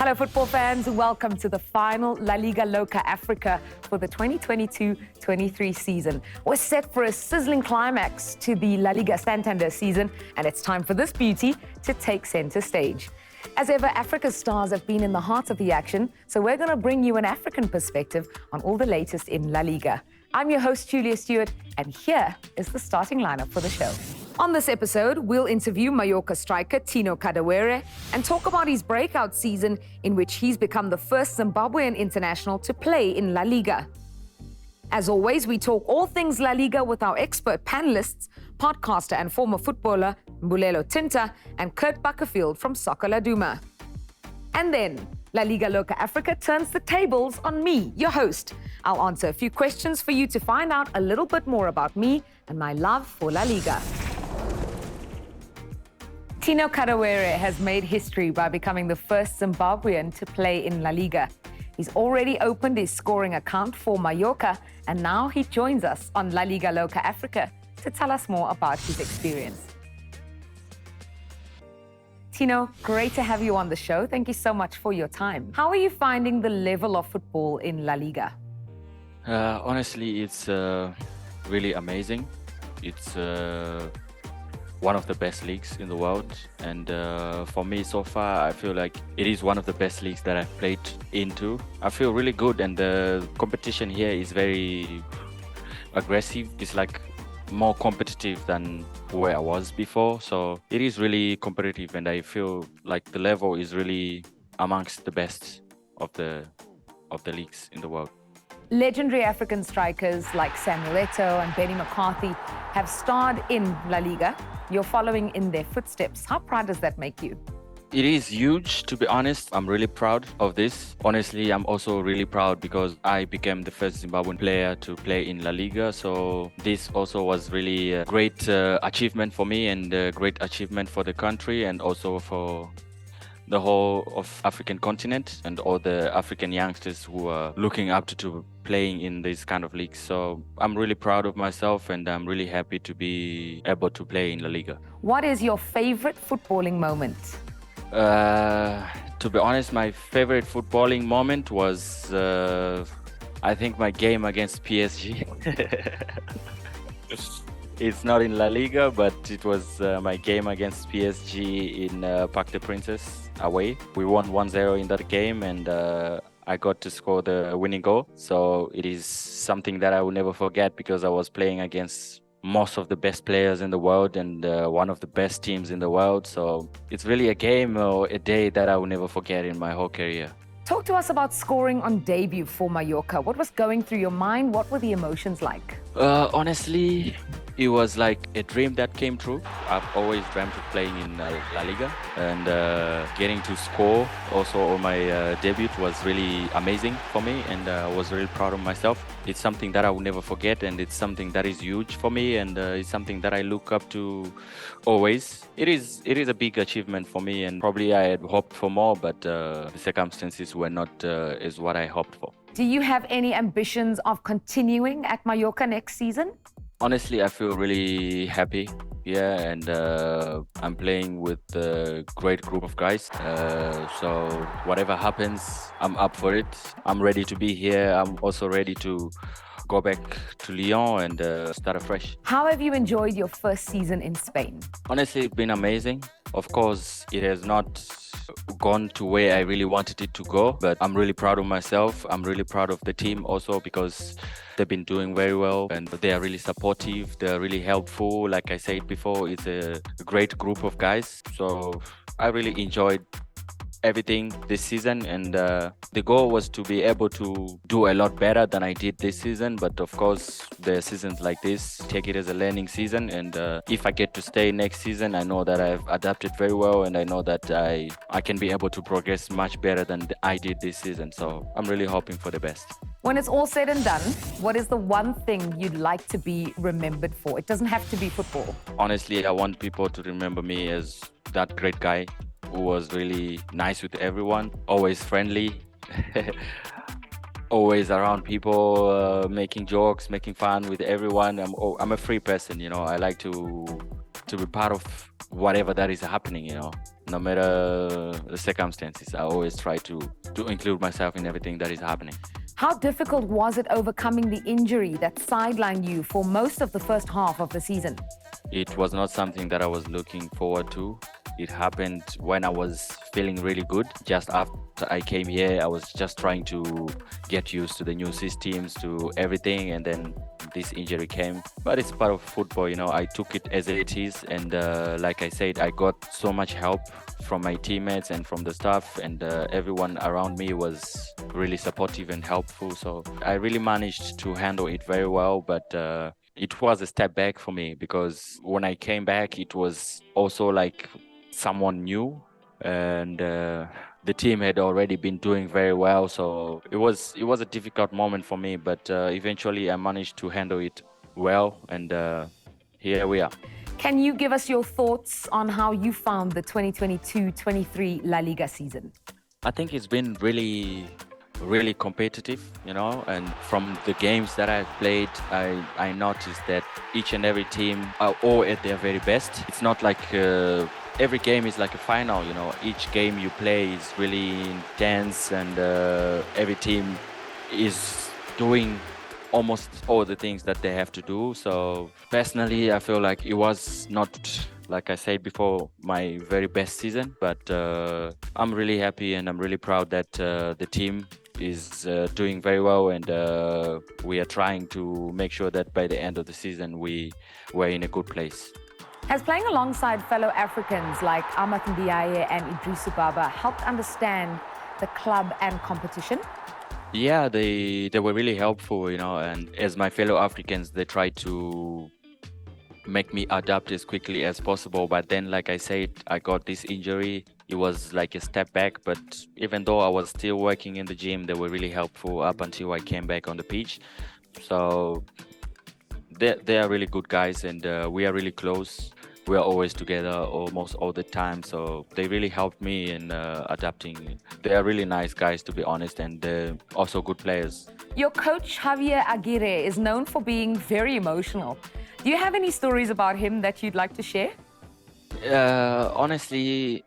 Hello, football fans. Welcome to the final LaLiga Loca Africa for the 2022-23 season. We're set for a sizzling climax to the La Liga Santander season, and it's time for this beauty to take center stage. As ever, Africa's stars have been in the heart of the action, so we're going to bring you an African perspective on all the latest in La Liga. I'm your host, Julia Stewart, and here is the starting lineup for the show. On this episode, we'll interview Mallorca striker Tino Kadewere and talk about his breakout season in which he's become the first Zimbabwean international to play in La Liga. As always, we talk all things La Liga with our expert panelists, podcaster and former footballer Mbulelo Tinta and Kurt Buckerfield from Soccer La Duma. And then, LaLiga Loca Africa turns the tables on me, your host. I'll answer a few questions for you to find out a little bit more about me and my love for La Liga. Tino Kadewere has made history by becoming the first Zimbabwean to play in La Liga. He's already opened his scoring account for Mallorca, and now he joins us on LaLiga Loca Africa to tell us more about his experience. Tino, great to have you on the show. Thank you so much for your time. How are you finding the level of football in La Liga? Honestly, it's really amazing. It's one of the best leagues in the world, and for me so far I feel like it is one of the best leagues that I've played into. I feel really good, and the competition here is very aggressive. It's like more competitive than where I was before, so it is really competitive, and I feel like the level is really amongst the best of the leagues in the world. Legendary African strikers like Samuel Eto'o and Benny McCarthy have starred in La Liga. You're following in their footsteps. How proud does that make you? It is huge, to be honest. I'm really proud of this. Honestly, I'm also really proud because I became the first Zimbabwean player to play in La Liga. So this also was really a great achievement for me, and a great achievement for the country, and also for the whole of African continent and all the African youngsters who are looking up to playing in these kind of leagues. So I'm really proud of myself, and I'm really happy to be able to play in La Liga. What is your favorite footballing moment? To be honest, my favorite footballing moment was, I think, my game against PSG. It's not in La Liga, but it was my game against PSG in Parc des Princes away. We won 1-0 in that game, and I got to score the winning goal. So it is something that I will never forget, because I was playing against most of the best players in the world and one of the best teams in the world. So it's really a game or a day that I will never forget in my whole career. Talk to us about scoring on debut for Mallorca. What was going through your mind? What were the emotions like? Honestly, it was like a dream that came true. I've always dreamt of playing in La Liga, and getting to score also on my debut was really amazing for me, and I was really proud of myself. It's something that I will never forget, and it's something that is huge for me, and it's something that I look up to always. It is a big achievement for me, and probably I had hoped for more, but the circumstances were not as what I hoped for. Do you have any ambitions of continuing at Mallorca next season? Honestly, I feel really happy, and I'm playing with a great group of guys. So whatever happens, I'm up for it. I'm ready to be here. I'm also ready to go back to Lyon and start afresh. How have you enjoyed your first season in Spain? Honestly, it's been amazing. Of course, it has not gone to where I really wanted it to go, but I'm really proud of myself. I'm really proud of the team also, because they've been doing very well, and they are really supportive. They're really helpful. Like I said before, it's a great group of guys. So I really enjoyed everything this season, and the goal was to be able to do a lot better than I did this season. But of course, the seasons like this, take it as a learning season, and if I get to stay next season, I know that I've adapted very well, and I know that I can be able to progress much better than I did this season. So I'm really hoping for the best. When it's all said and done, what is the one thing you'd like to be remembered for? It doesn't have to be football. Honestly, I want people to remember me as that great guy who was really nice with everyone, always friendly, always around people, making jokes, making fun with everyone. I'm a free person, I like to be part of whatever that is happening, No matter the circumstances, I always try to include myself in everything that is happening. How difficult was it overcoming the injury that sidelined you for most of the first half of the season? It was not something that I was looking forward to. It happened when I was feeling really good. Just after I came here, I was just trying to get used to the new systems, to everything, and then this injury came. But it's part of football, you know. I took it as it is, and like I said, I got so much help from my teammates and from the staff, and everyone around me was really supportive and helpful. So I really managed to handle it very well, but it was a step back for me, because when I came back, it was also like someone new, and the team had already been doing very well. So it was a difficult moment for me, but eventually I managed to handle it well, and here we are. Can you give us your thoughts on how you found the 2022-23 La Liga season? I think it's been really competitive, you know, and from the games that I've played, I noticed that each and every team are all at their very best. It's not like every game is like a final, you know. Each game you play is really intense, and every team is doing almost all the things that they have to do. So personally, I feel like it was not, like I said before, my very best season, but I'm really happy and I'm really proud that the team is doing very well, and we are trying to make sure that by the end of the season we're in a good place. Has playing alongside fellow Africans like Amat Ndiaye and Idrisu Baba helped understand the club and competition? Yeah, they were really helpful, you know, and as my fellow Africans, they tried to make me adapt as quickly as possible. But then, like I said, I got this injury. It was like a step back, but even though I was still working in the gym, they were really helpful up until I came back on the pitch. So they are really good guys, and we are really close. We are always together almost all the time, so they really helped me in adapting. They are really nice guys, to be honest, and also good players. Your coach, Javier Aguirre, is known for being very emotional. Do you have any stories about him that you'd like to share? Honestly,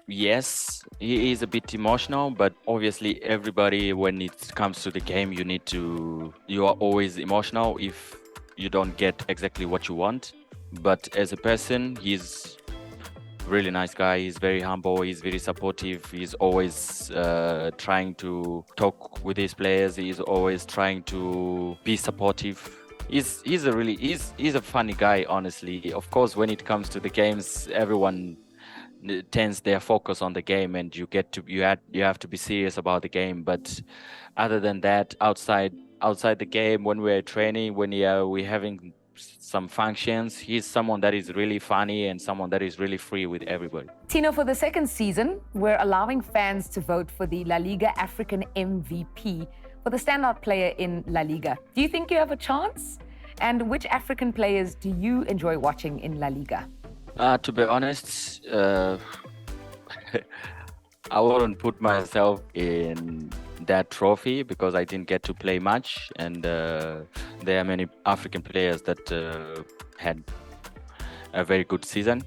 yes, he is a bit emotional, but obviously everybody, when it comes to the game, you are always emotional if you don't get exactly what you want. But as a person, he's a really nice guy. He's very humble. He's very supportive. He's always trying to talk with his players. He's always trying to be supportive. He's a funny guy, honestly. Of course, when it comes to the games, everyone tends their focus on the game, and you have to be serious about the game. But other than that, outside the game, when we're training, when we're having some functions, he's someone that is really funny and someone that is really free with everybody. Tino, for the second season, we're allowing fans to vote for the LaLiga African MVP for the standout player in La Liga. Do you think you have a chance? And which African players do you enjoy watching in La Liga? To be honest, I wouldn't put myself in that trophy because I didn't get to play much, and there are many African players that had a very good season.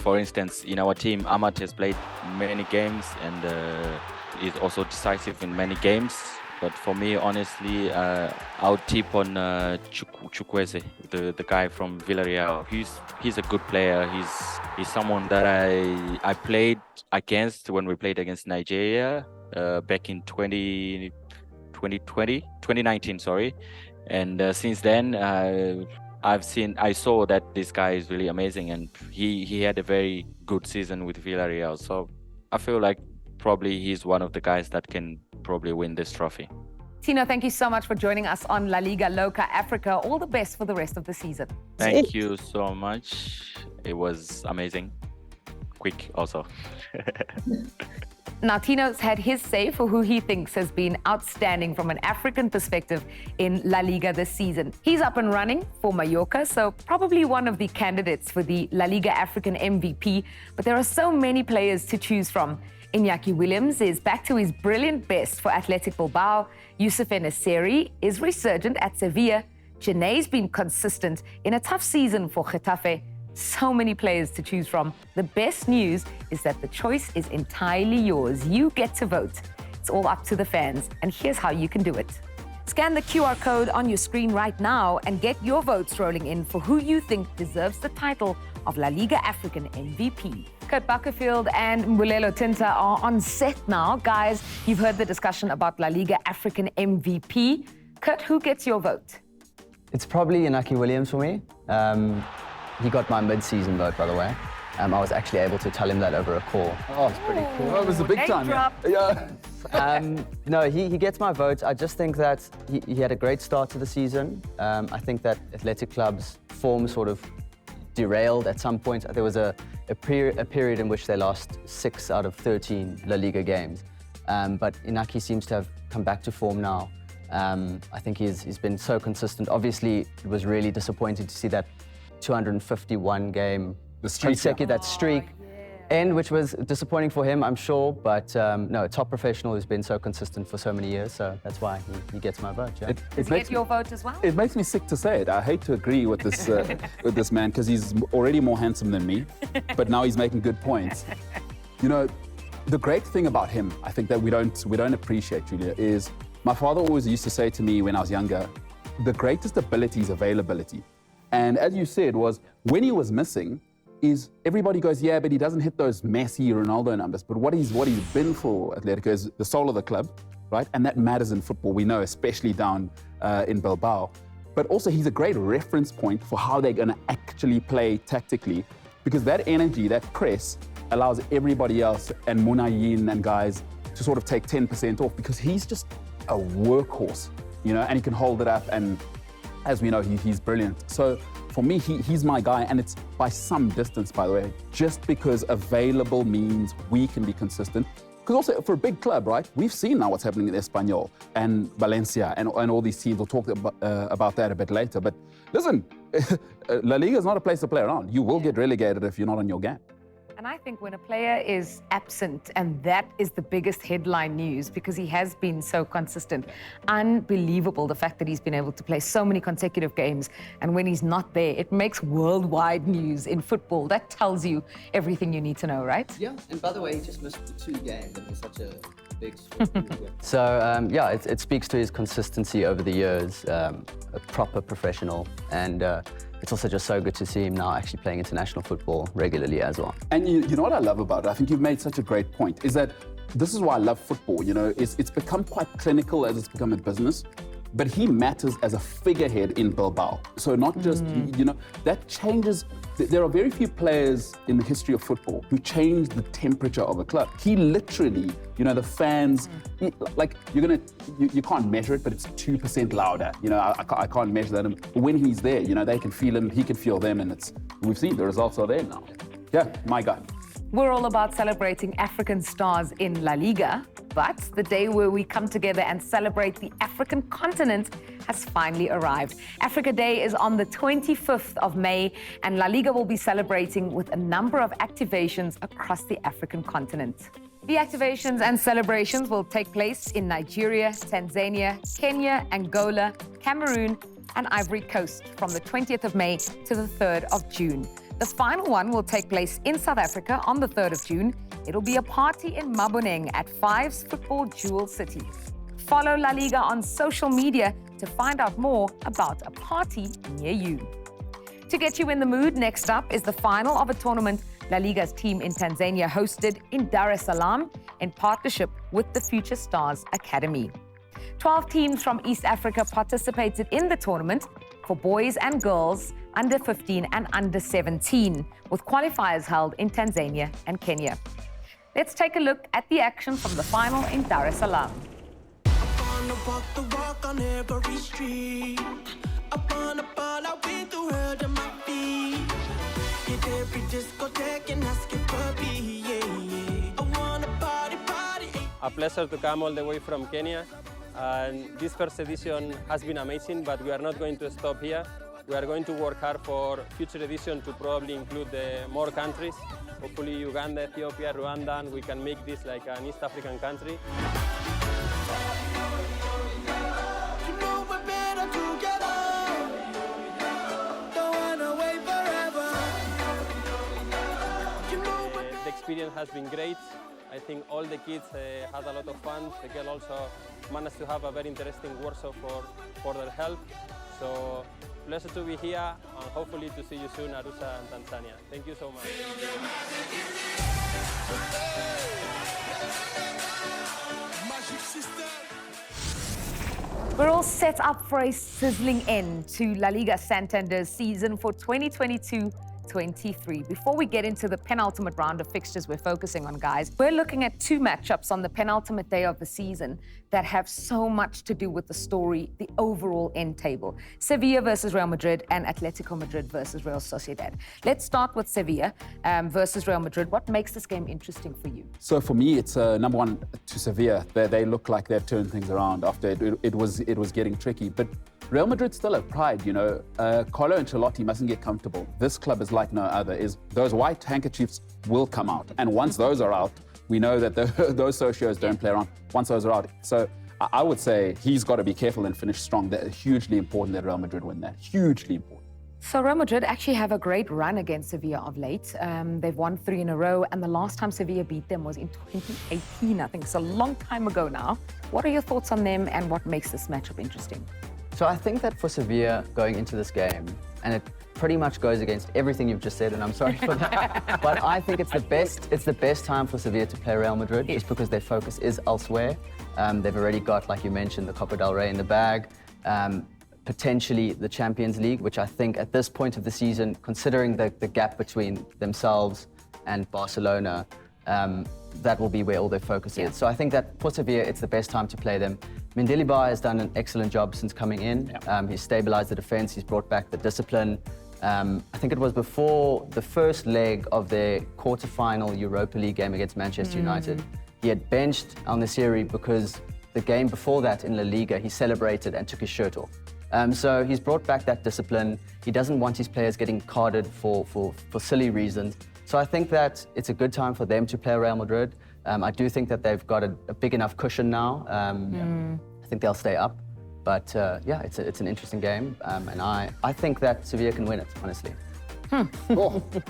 For instance, in our team, Amat has played many games and is also decisive in many games. But for me, honestly, I would tip on Chukwueze, the guy from Villarreal. He's a good player. He's someone that I played against when we played against Nigeria back in 2019, sorry. And since then, I saw that this guy is really amazing, and he had a very good season with Villarreal. So I feel like probably he's one of the guys that can probably win this trophy. Tino, thank you so much for joining us on LaLiga Loca Africa. All the best for the rest of the season. Thank you so much. It was amazing. Quick also. Now, Tino's had his say for who he thinks has been outstanding from an African perspective in La Liga this season. He's up and running for Mallorca, so probably one of the candidates for the La Liga African MVP. But there are so many players to choose from. Iñaki Williams is back to his brilliant best for Athletic Bilbao. Youssef Enesiri is resurgent at Sevilla. Janae's been consistent in a tough season for Getafe. So many players to choose from. The best news is that the choice is entirely yours. You get to vote. It's all up to the fans, and here's how you can do it. Scan the QR code on your screen right now and get your votes rolling in for who you think deserves the title of LaLiga African MVP. Kurt Buckerfield and Mbulelo Tinta are on set now. Guys, you've heard the discussion about LaLiga African MVP. Kurt, who gets your vote? It's probably Inaki Williams for me. He got my mid-season vote, by the way. I was actually able to tell him that over a call. Oh, it's pretty cool. That was a big time. Yeah. No, he gets my vote. I just think that he had a great start to the season. I think that athletic club's form sort of derailed at some point. There was a period in which they lost 6 out of 13 La Liga games. But Inaki seems to have come back to form now. I think he's been so consistent. Obviously, it was really disappointing to see that 251 game consecutive streak end, which was disappointing for him, I'm sure. But no, top professional who's been so consistent for so many years, so that's why he gets my vote. Yeah. Does he get your vote as well? It makes me sick to say it. I hate to agree with this with this man because he's already more handsome than me, but now he's making good points. You know, the great thing about him, I think that we don't appreciate, Julia, is my father always used to say to me when I was younger, the greatest ability is availability. And as you said, was when he was missing, is everybody goes, yeah, but he doesn't hit those Messi, Ronaldo numbers. But what he's been for Atletico is the soul of the club, right? And that matters in football, we know, especially down in Bilbao. But also he's a great reference point for how they're going to actually play tactically, because that energy, that press, allows everybody else and Munayin and guys to sort of take 10% off, because he's just a workhorse, you know, and he can hold it up. And as we know, he's brilliant. So for me, he's my guy, and it's by some distance, by the way, just because available means we can be consistent. Because also for a big club, right, we've seen now what's happening in Espanyol and Valencia and all these teams. We'll talk about that a bit later. But listen, La Liga is not a place to play around. You will get relegated if you're not on your game. And I think when a player is absent, and that is the biggest headline news because he has been so consistent, unbelievable the fact that he's been able to play so many consecutive games. And when he's not there, it makes worldwide news in football. That tells you everything you need to know, right? Yeah, and by the way, he just missed the 2 games. It was such a big swing. So yeah, it speaks to his consistency over the years, a proper professional, and it's also just so good to see him now actually playing international football regularly as well. And you know what I love about it? I think you've made such a great point, is that this is why I love football. You know, it's become quite clinical as it's become a business, but he matters as a figurehead in Bilbao. So not just, you know, that changes. There are very few players in the history of football who change the temperature of a club. He literally, you know, the fans, like you can't measure it, but it's 2% louder. You know, I can't measure that. But when he's there, you know, they can feel him, he can feel them, and we've seen the results are there now. Yeah, my guy. We're all about celebrating African stars in La Liga, but the day where we come together and celebrate the African continent has finally arrived. Africa Day is on the 25th of May, and La Liga will be celebrating with a number of activations across the African continent. The activations and celebrations will take place in Nigeria, Tanzania, Kenya, Angola, Cameroon, and Ivory Coast from the 20th of May to the 3rd of June. The final one will take place in South Africa on the 3rd of June. It'll be a party in Maboneng at Five's Football Jewel City. Follow La Liga on social media to find out more about a party near you. To get you in the mood, next up is the final of a tournament La Liga's team in Tanzania hosted in Dar es Salaam in partnership with the Future Stars Academy. 12 teams from East Africa participated in the tournament for boys and girls, under 15 and under 17, with qualifiers held in Tanzania and Kenya. Let's take a look at the action from the final in Dar es Salaam. A pleasure to come all the way from Kenya. And this first edition has been amazing, but we are not going to stop here. We are going to work hard for future edition to probably include more countries. Hopefully Uganda, Ethiopia, Rwanda, and we can make this like an East African country. experience has been great. I think all the kids had a lot of fun. The girl also managed to have a very interesting workshop for their health. So pleasure to be here and hopefully to see you soon, Arusha and Tanzania. Thank you so much. We're all set up for a sizzling end to La Liga Santander's season for 2022-23. Before we get into the penultimate round of fixtures we're focusing on, guys, we're looking at two matchups on the penultimate day of the season that have so much to do with the story, the overall end table. Sevilla versus Real Madrid and Atletico Madrid versus Real Sociedad. Let's start with Sevilla versus Real Madrid. What makes this game interesting for you? So for me, it's number one to Sevilla. They look like they've turned things around after it was getting tricky. But Real Madrid still have pride, you know. Carlo Ancelotti mustn't get comfortable. This club is like no other. Those white handkerchiefs will come out. And once those are out, we know that those socios don't play around. Once those are out. So I would say he's got to be careful and finish strong. That's hugely important that Real Madrid win that. Hugely important. So Real Madrid actually have a great run against Sevilla of late. They've won 3 in a row, and the last time Sevilla beat them was in 2018, I think. It's a long time ago now. What are your thoughts on them, and what makes this matchup interesting? So I think that for Sevilla going into this game, and it pretty much goes against everything you've just said, and I'm sorry for that, but I think it's the best time for Sevilla to play Real Madrid, just because their focus is elsewhere. They've already got, like you mentioned, the Copa del Rey in the bag, potentially the Champions League, which I think at this point of the season, considering the gap between themselves and Barcelona, that will be where all their focus is. So I think that for Sevilla, it's the best time to play them. Mendilibar has done an excellent job since coming in. He's stabilized the defense, he's brought back the discipline. I think it was before the first leg of their quarter-final Europa League game against Manchester United. He had benched Al-Nassiri because the game before that in La Liga, he celebrated and took his shirt off. So he's brought back that discipline. He doesn't want his players getting carded for silly reasons. So I think that it's a good time for them to play Real Madrid. I do think that they've got a big enough cushion now. I think they'll stay up. But yeah, it's an interesting game. And I think that Sevilla can win it, honestly.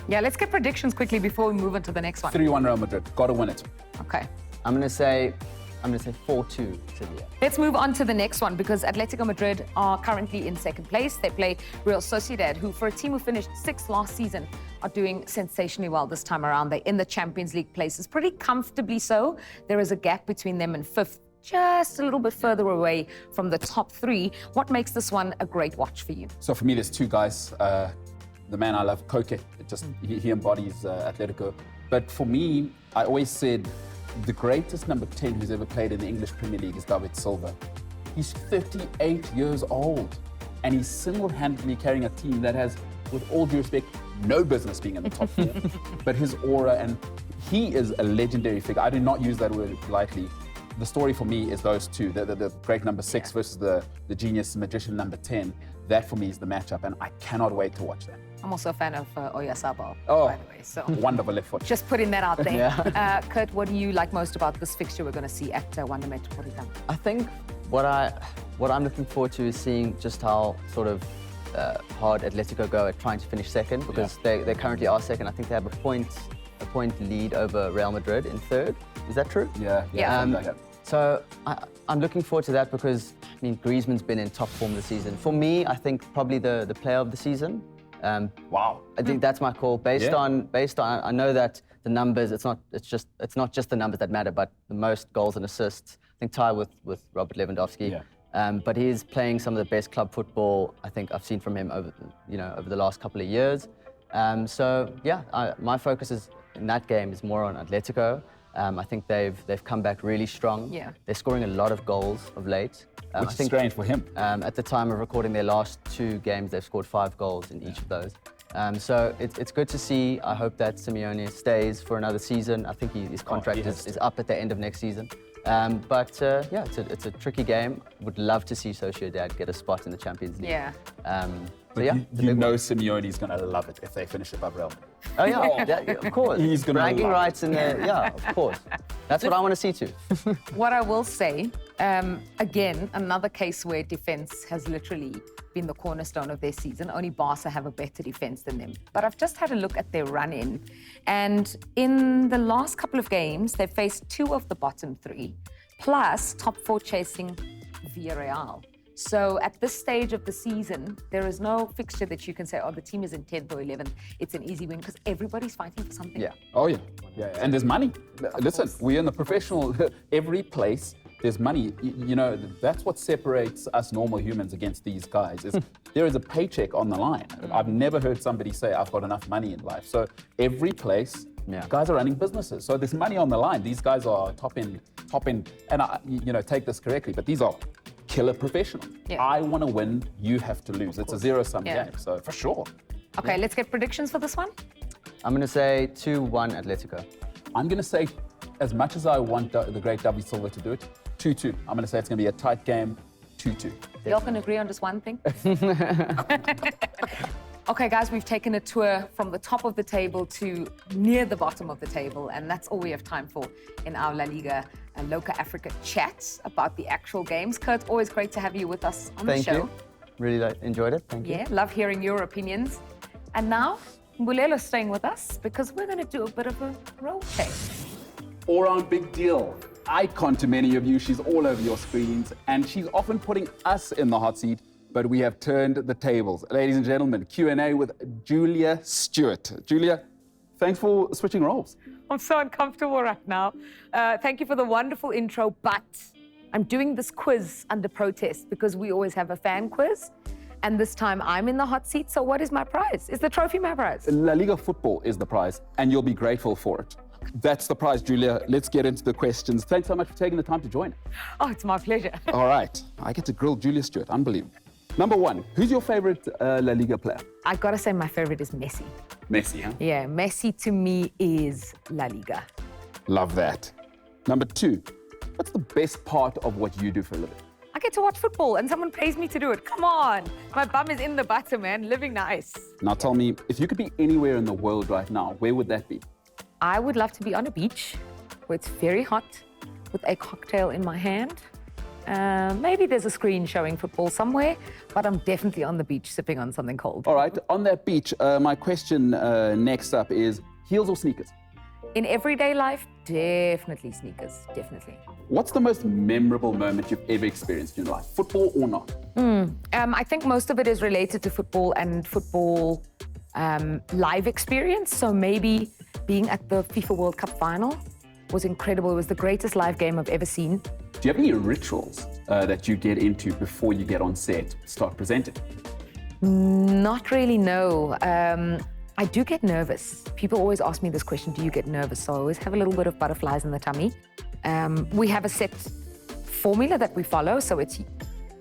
Yeah, let's get predictions quickly before we move on to the next one. 3-1 Real Madrid. Got to win it. Okay. I'm going to say 4-2 Sevilla. Let's move on to the next one, because Atletico Madrid are currently in second place. They play Real Sociedad, who for a team who finished 6th last season are doing sensationally well this time around. They're in the Champions League places, pretty comfortably so. There is a gap between them and 5th, just a little bit further away from the top 3. What makes this one a great watch for you? So for me, there's two guys. The man I love, Koke, he embodies Atletico. But for me, I always said the greatest number 10 who's ever played in the English Premier League is David Silva. He's 38 years old, and he's single-handedly carrying a team that has, with all due respect, no business being in the top 4. But his aura, and he is a legendary figure. I do not use that word lightly. The story for me is those two, the great number 6 versus the genius magician number 10. That for me is the matchup, and I cannot wait to watch that. I'm also a fan of Oyarzabal, by the way. So Wonderful left foot. just putting that out there. Kurt, what do you like most about this fixture we're going to see at Wanda Metropolitano? I think what I'm looking forward to is seeing just how sort of hard Atletico go at trying to finish second, because they currently are second. I think they have a point lead over Real Madrid in 3rd. Is that true? Yeah. So I'm looking forward to that, because I mean Griezmann's been in top form this season. For me, I think probably the player of the season. Wow. I think that's my call. Based on I know that the numbers, it's not just the numbers that matter, but the most goals and assists, I think tie with Robert Lewandowski. But he's playing some of the best club football I think I've seen from him over the last couple of years. So yeah, my focus is in that game is more on Atletico. I think they've come back really strong. Yeah. They're scoring a lot of goals of late. Which is strange for him. At the time of recording their last 2 games, they've scored 5 goals in each of those. So it's good to see. I hope that Simeone stays for another season. I think his contract is up at the end of next season. But yeah, it's a tricky game. Would love to see Sociedad get a spot in the Champions League. Yeah. But yeah, you know Simeone's going to love it if they finish above Real Madrid. Oh yeah, of course. He's gonna bragging love rights in there. Yeah, of course. That's what I want to see too. What I will say Again, another case where defense has literally been the cornerstone of their season. Only Barca have a better defense than them. But I've just had a look at their run-in. And in the last couple of games, they've faced 2 of the bottom 3, plus top 4 chasing Villarreal. So at this stage of the season, there is no fixture that you can say, oh, the team is in 10th or 11th. It's an easy win because everybody's fighting for something. Yeah. Oh, yeah. Yeah, and there's money. Listen, we're in the professional, every place there's money. You know, that's what separates us normal humans against these guys, is there is a paycheck on the line. I've never heard somebody say, I've got enough money in life. So every place, guys are running businesses. So there's money on the line. These guys are top end, and take this correctly, but these are killer professionals. Yeah. I want to win, you have to lose. It's a zero-sum game, so for sure. Okay, let's get predictions for this one. I'm going to say 2-1 Atletico. I'm going to say, as much as I want the great W Silva to do it, 2-2. I'm going to say it's going to be a tight game, 2-2. Y'all can agree on just one thing? Okay, guys, we've taken a tour from the top of the table to near the bottom of the table, and that's all we have time for in our LaLiga Loca Africa chats about the actual games. Kurt, always great to have you with us on the show. Thank you. Really enjoyed it. Thank you. Yeah, love hearing your opinions. And now, Mbulelo's staying with us because we're going to do a bit of a role change. All-round big deal. Icon to many of you. She's all over your screens, and she's often putting us in the hot seat, but we have turned the tables. Ladies and gentlemen, Q&A with Julia Stewart. Julia, thanks for switching roles. I'm so uncomfortable right now. Thank you for the wonderful intro, but I'm doing this quiz under protest because we always have a fan quiz. And this time I'm in the hot seat, so what is my prize? Is the trophy my prize? La Liga football is the prize, and you'll be grateful for it. That's the prize, Julia. Let's get into the questions. Thanks so much for taking the time to join. Oh, it's my pleasure. All right, I get to grill Julia Stewart. Unbelievable. Number 1, who's your favorite La Liga player? I gotta say my favorite is Messi. Messi, huh? Yeah, Messi to me is La Liga. Love that. Number 2, what's the best part of what you do for a living? I get to watch football and someone pays me to do it. Come on. My bum is in the butter, man. Living nice. Now tell me, if you could be anywhere in the world right now, where would that be? I would love to be on a beach where it's very hot with a cocktail in my hand. Maybe there's a screen showing football somewhere, but I'm definitely on the beach sipping on something cold. All right, on that beach, my question next up is heels or sneakers? In everyday life, definitely sneakers, definitely. What's the most memorable moment you've ever experienced in your life, football or not? I think most of it is related to football and football live experience. So maybe being at the FIFA World Cup final was incredible. It was the greatest live game I've ever seen. Do you have any rituals that you get into before you get on set, start presenting? Not really, no. I do get nervous. People always ask me this question, do you get nervous? So I always have a little bit of butterflies in the tummy. We have a set formula that we follow. So it's,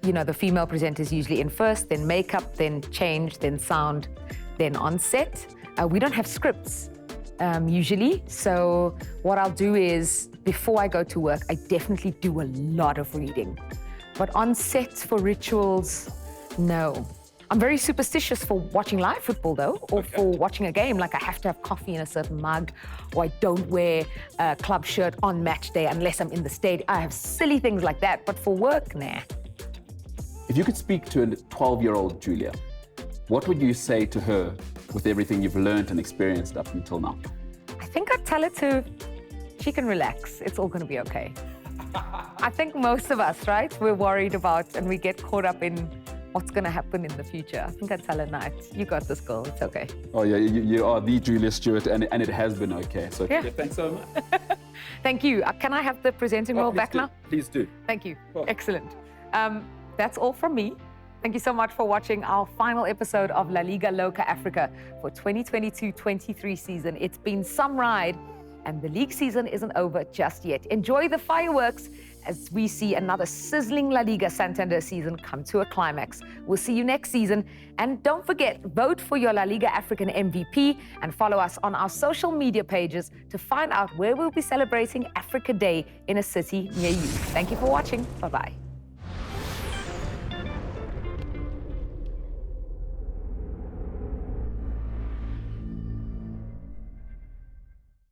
the female presenters usually in first, then makeup, then change, then sound, then on set. We don't have scripts usually. So what I'll do is, before I go to work, I definitely do a lot of reading. But on set for rituals, no. I'm very superstitious for watching live football though, or for watching a game. Like I have to have coffee in a certain mug, or I don't wear a club shirt on match day unless I'm in the stadium. I have silly things like that, but for work, nah. If you could speak to a 12-year-old Julia, what would you say to her with everything you've learned and experienced up until now? I think I'd tell her she can relax. It's all gonna be okay. I think most of us, right, we're worried about and we get caught up in what's going to happen in the future. I think I'd tell her, no, you got this, girl. It's okay. Oh, yeah, you are the Julia Stewart, and it has been okay. So yeah. Thanks so much. Thank you. Can I have the presenting role back now? Please do. Thank you. Oh. Excellent. That's all from me. Thank you so much for watching our final episode of La Liga Loca Africa for 2022-23 season. It's been some ride, and the league season isn't over just yet. Enjoy the fireworks as we see another sizzling La Liga Santander season come to a climax. We'll see you next season. And don't forget, vote for your La Liga African MVP and follow us on our social media pages to find out where we'll be celebrating Africa Day in a city near you. Thank you for watching. Bye-bye.